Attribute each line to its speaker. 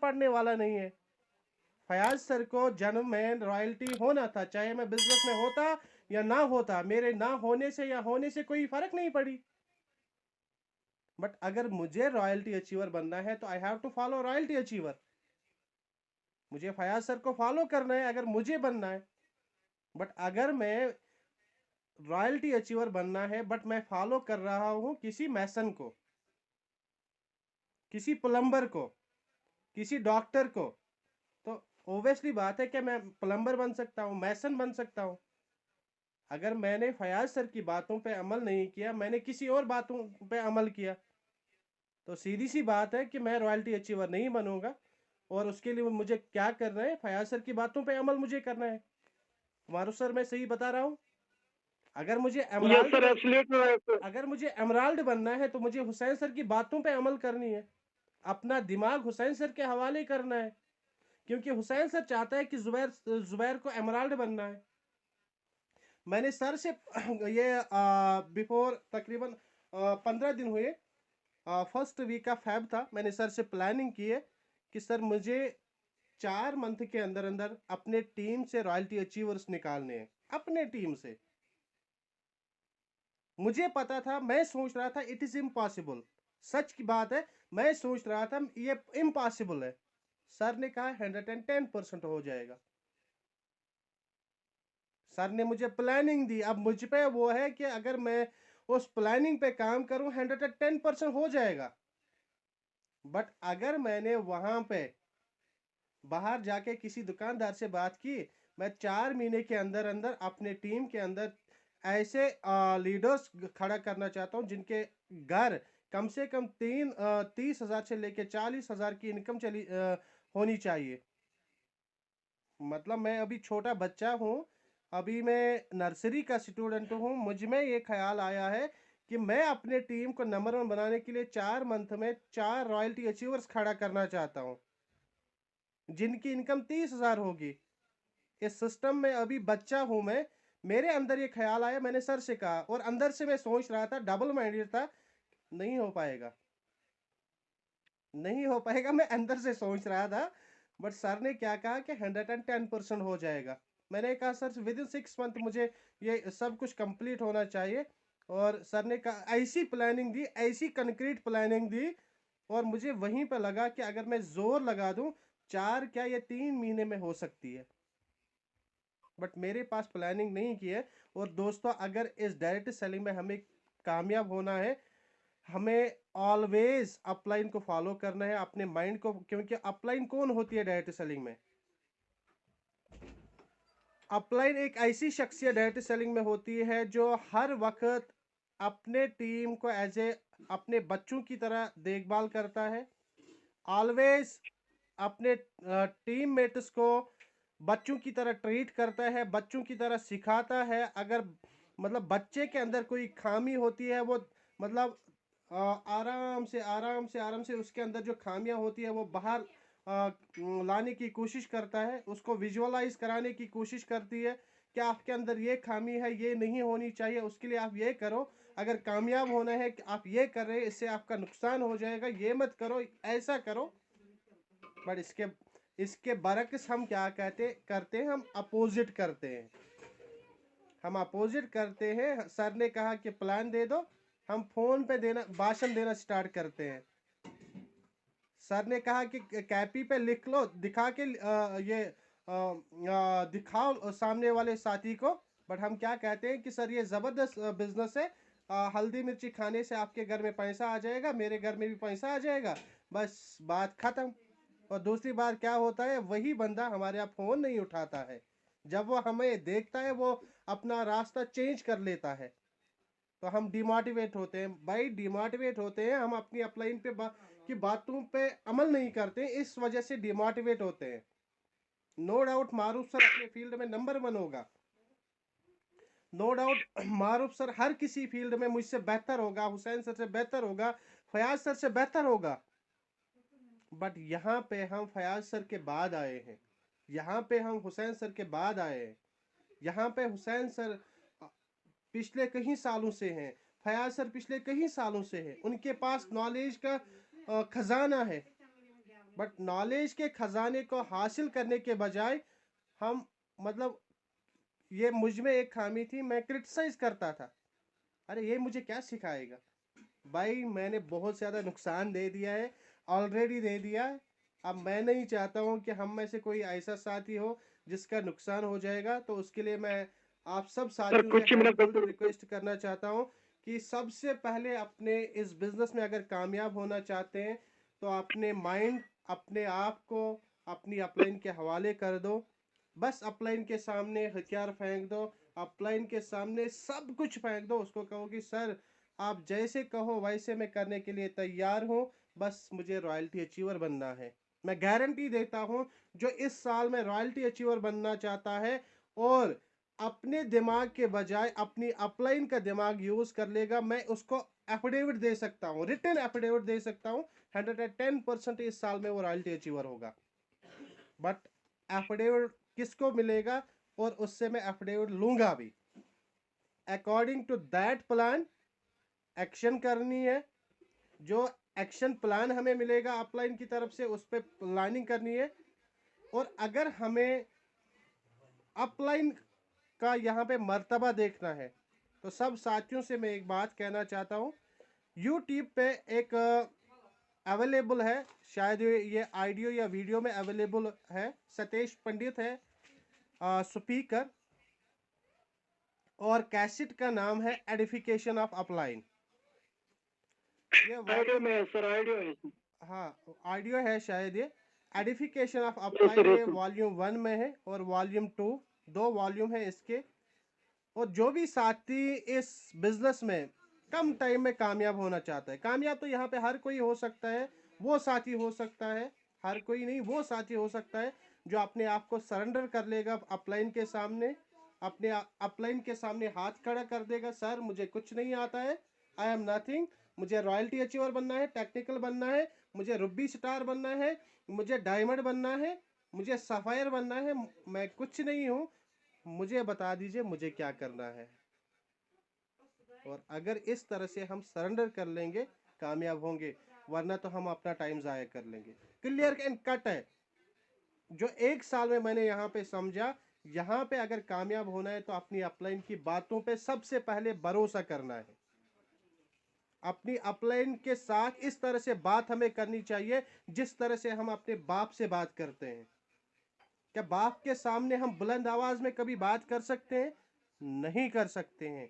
Speaker 1: पड़ने वाला नहीं है। फयाज सर को जन्म में रॉयल्टी होना था, चाहे मैं बिजनेस में होता या ना होता, मेरे ना होने से या होने से कोई फर्क नहीं पड़ी। बट अगर मुझे रॉयल्टी अचीवर बनना है तो I have to follow royalty achiever. मुझे फयाज सर को फॉलो करना है अगर मुझे बनना है। बट अगर मैं रॉयल्टी अचीवर बनना है बट मैं फॉलो कर रहा हूं किसी मैसन को, किसी प्लम्बर को, किसी डॉक्टर को, तो ओब्वियसली बात है कि मैं प्लम्बर बन सकता हूं, मैसन बन सकता हूं। अगर मैंने फयाज सर की बातों पे अमल नहीं किया, मैंने किसी और बातों पे अमल किया, तो सीधी सी बात है कि मैं रॉयल्टी अचीवर नहीं बनूंगा। और उसके लिए मुझे क्या करना है, फयाज सर की बातों पे अमल मुझे करना है। मारूफ सर मैं सही बता रहा हूँ। अगर मुझे
Speaker 2: यस
Speaker 1: एमराल्ड
Speaker 2: सर, एब्सोल्युटली।
Speaker 1: अगर मुझे एमराल्ड बनना है तो मुझे हुसैन सर की बातों पे अमल करनी है, अपना दिमाग हुसैन सर के हवाले करना है, क्योंकि हुसैन सर चाहता है कि जुबैर को एमराल्ड बनना है। मैंने सर से ये बिफोर तकरीबन 15 दिन हुए, फर्स्ट वीक का फैब था, मैंने सर से प्लानिंग की है कि सर मुझे 4 मंथ के अंदर अंदर अपने टीम से रॉयल्टी अचीवर्स निकालने हैं, अपने टीम से। मुझे पता था, मैं सोच रहा था इट इज इम्पॉसिबल, सच की बात है, मैं सोच रहा था ये इम्पॉसिबल है। सर ने कहा 110% हो जाएगा। सर ने मुझे प्लानिंग दी, अब मुझ पे वो है कि अगर मैं उस प्लानिंग पे काम करूं 110% हो जाएगा। बट अगर मैंने वहां पे बाहर जाके किसी दुकानदार से बात की, मैं 4 महीने के अंदर अंदर अपने टीम के अंदर ऐसे लीडर्स खड़ा करना चाहता हूं जिनके घर कम से कम 30,000 से लेके 40,000 की इनकम होनी चाहिए। मतलब मैं अभी छोटा बच्चा हूं, अभी मैं नर्सरी का स्टूडेंट हूं, मुझ में ये ख्याल आया है कि मैं अपने टीम को नंबर 1 बनाने के लिए 4 मंथ में 4 रॉयल्टी अचीवर्स खड़ा करना चाहता हूं जिनकी इनकम 30,000 होगी। इस सिस्टम में अभी बच्चा हूं मैं, मेरे अंदर ये ख्याल आया, मैंने सर से कहा, और अंदर से मैं सोच रहा था, डबल माइंडेड था, नहीं हो पाएगा, नहीं हो पाएगा, मैं अंदर से सोच रहा था। बट सर ने क्या कहा कि 110% हो जाएगा। मैंने कहा सर विद इन 6 मंथ मुझे ये सब कुछ कंप्लीट होना चाहिए। और सर ने कहा, ऐसी प्लानिंग दी, ऐसी कंक्रीट प्लानिंग दी, और मुझे वहीं पर लगा कि अगर मैं जोर लगा दूं, 4 क्या ये 3 महीने में हो सकती है। बट मेरे पास प्लानिंग नहीं की है। और दोस्तों, अगर इस डायरेक्ट सेलिंग में हमें कामयाब होना है, हमें ऑलवेज अपलाइन को फॉलो करना है, अपने माइंड को, क्योंकि अपलाइन कौन होती है डायरेक्ट सेलिंग में? अपलाइन एक ऐसी शख्सियत डायरेक्ट सेलिंग में होती है जो हर वक्त अपने टीम को एज ए अपने बच्चों की तरह देखभाल करता है, ऑलवेज अपने टीम मेट्स को बच्चों की तरह ट्रीट करता है, बच्चों की तरह सिखाता है। अगर मतलब बच्चे के अंदर कोई खामी होती है, वो मतलब आराम से आराम से आराम से उसके अंदर जो खामियां होती है वो बाहर लाने की कोशिश करता है, उसको विजुअलाइज कराने की कोशिश करती है कि आपके अंदर ये खामी है, ये नहीं होनी चाहिए, उसके लिए आप ये करो, अगर कामयाब होना है कि आप ये कर रहे हैं, इससे आपका नुकसान हो जाएगा, ये मत करो, ऐसा करो। बट इसके बरक्स हम क्या करते हैं, हम अपोजिट करते हैं, हम अपोजिट करते हैं। सर ने कहा कि प्लान दे दो, हम फोन पे देना, भाषण देना स्टार्ट करते हैं। सर ने कहा कि कैपी पे लिख लो, दिखा के दिखाओ सामने वाले साथी को। बट हम क्या कहते हैं कि सर ये जबरदस्त बिजनेस है, हल्दी मिर्ची खाने से आपके घर में पैसा आ जाएगा, मेरे घर में भी पैसा आ जाएगा, बस बात खत्म। और दूसरी बार क्या होता है, वही बंदा हमारे यहाँ फोन नहीं उठाता है, जब वो हमें देखता है वो अपना रास्ता चेंज कर लेता है, तो हम डिमोटिवेट होते हैं। भाई डिमोटिवेट होते हैं, हम अपनी अपलाइन की बातों पे अमल नहीं करते, इस वजह से डिमोटिवेट होते हैं। नो डाउट मारूफ सर अपने फील्ड में नंबर 1 होगा, नो डाउट मारूफ सर हर किसी फील्ड में मुझसे बेहतर होगा, हुसैन सर से बेहतर होगा, फयाज सर से बेहतर होगा। बट यहाँ पे हम फयाज सर के बाद आए हैं, यहाँ पे हम हुसैन सर के बाद आए हैं। यहाँ पे हुसैन सर पिछले कई सालों से हैं, फयाज सर पिछले कई सालों से हैं, उनके पास नॉलेज का खजाना है। बट नॉलेज के खजाने को हासिल करने के बजाय हम मतलब ये मुझ में एक खामी थी, मैं क्रिटिसाइज करता था, अरे ये मुझे क्या सिखाएगा। भाई मैंने बहुत ज़्यादा नुकसान दे दिया है, ऑलरेडी दे दिया है। अब मैं नहीं चाहता हूँ कि हम में से कोई ऐसा साथी हो जिसका नुकसान हो जाएगा। तो उसके लिए मैं आप सब
Speaker 2: सर
Speaker 1: साथियों से
Speaker 2: कुछ ही मिनट
Speaker 1: हार्टफुल
Speaker 2: बस।
Speaker 1: रिक्वेस्ट करना चाहता हूँ कि सबसे पहले अपने इस बिजनेस में अगर कामयाब होना चाहते हैं तो अपने माइंड, अपने आप को अपनी अपलाइन के हवाले कर दो। बस अपलाइन के सामने हथियार फेंक दो, अपलाइन के सामने सब कुछ फेंक दो, उसको कहो कि सर आप जैसे कहो वैसे मैं करने के लिए तैयार हूँ, बस मुझे रॉयल्टी अचीवर बनना है। मैं गारंटी देता हूँ जो इस साल में रॉयल्टी अचीवर बनना चाहता है और अपने दिमाग के बजाय अपनी अपलाइन का दिमाग यूज कर लेगा, मैं उसको एफिडेविट दे सकता हूँ, रिटन एफिडेविट दे सकता हूँ 110% इस साल में वो रॉयल्टी अचीवर होगा। बट एफिडेविट किसको मिलेगा और उससे मैं एफिडेविट लूंगा भी। According to that plan action करनी है। जो एक्शन प्लान हमें मिलेगा अपलाइन की तरफ से उस पर प्लानिंग करनी है। और अगर हमें अपलाइन का यहाँ पे मर्तबा देखना है तो सब साथियों से मैं एक बात कहना चाहता हूँ, यूट्यूब पे एक अवेलेबल है, शायद ये ऑडियो या वीडियो में अवेलेबल है, सतेश पंडित है स्पीकर, और कैसेट का नाम है एडिफिकेशन ऑफ अपलाइन। ये
Speaker 2: आइडियो में है सर, आइडियो है।
Speaker 1: हाँ ऑडियो है शायद, ये edification of
Speaker 2: yes
Speaker 1: upline
Speaker 2: sir,
Speaker 1: ये
Speaker 2: यस सर।
Speaker 1: वॉल्यूम 1 में है और वॉल्यूम 2, दो वॉल्यूम है इसके। और जो भी साथी इस बिजनेस में कम टाइम में कामयाब होना चाहता है, कामयाब तो यहाँ पे हर कोई हो सकता है, वो साथी हो सकता है, हर कोई नहीं, वो साथी हो सकता है जो अपने आप को सरेंडर कर लेगा अपलाइन के सामने, अपने अपलाइन के सामने हाथ खड़ा कर देगा, सर मुझे कुछ नहीं आता है, आई एम नथिंग, मुझे रॉयल्टी अचीवर बनना है, टेक्निकल बनना है, मुझे रुबी स्टार बनना है, मुझे डायमंड बनना है, मुझे सफायर बनना है, मैं कुछ नहीं हूँ, मुझे बता दीजिए मुझे क्या करना है। और अगर इस तरह से हम सरेंडर कर लेंगे कामयाब होंगे, वरना तो हम अपना टाइम ज़ाया कर लेंगे। क्लियर एंड कट है जो एक साल में मैंने यहाँ पे समझा। यहाँ पे अगर कामयाब होना है तो अपनी अपलाइन की बातों पे सबसे पहले भरोसा करना है। अपनी अपलाइन के साथ इस तरह से बात हमें करनी चाहिए जिस तरह से हम अपने बाप से बात करते हैं। क्या बाप के सामने हम बुलंद आवाज में कभी बात कर सकते हैं? नहीं कर सकते हैं।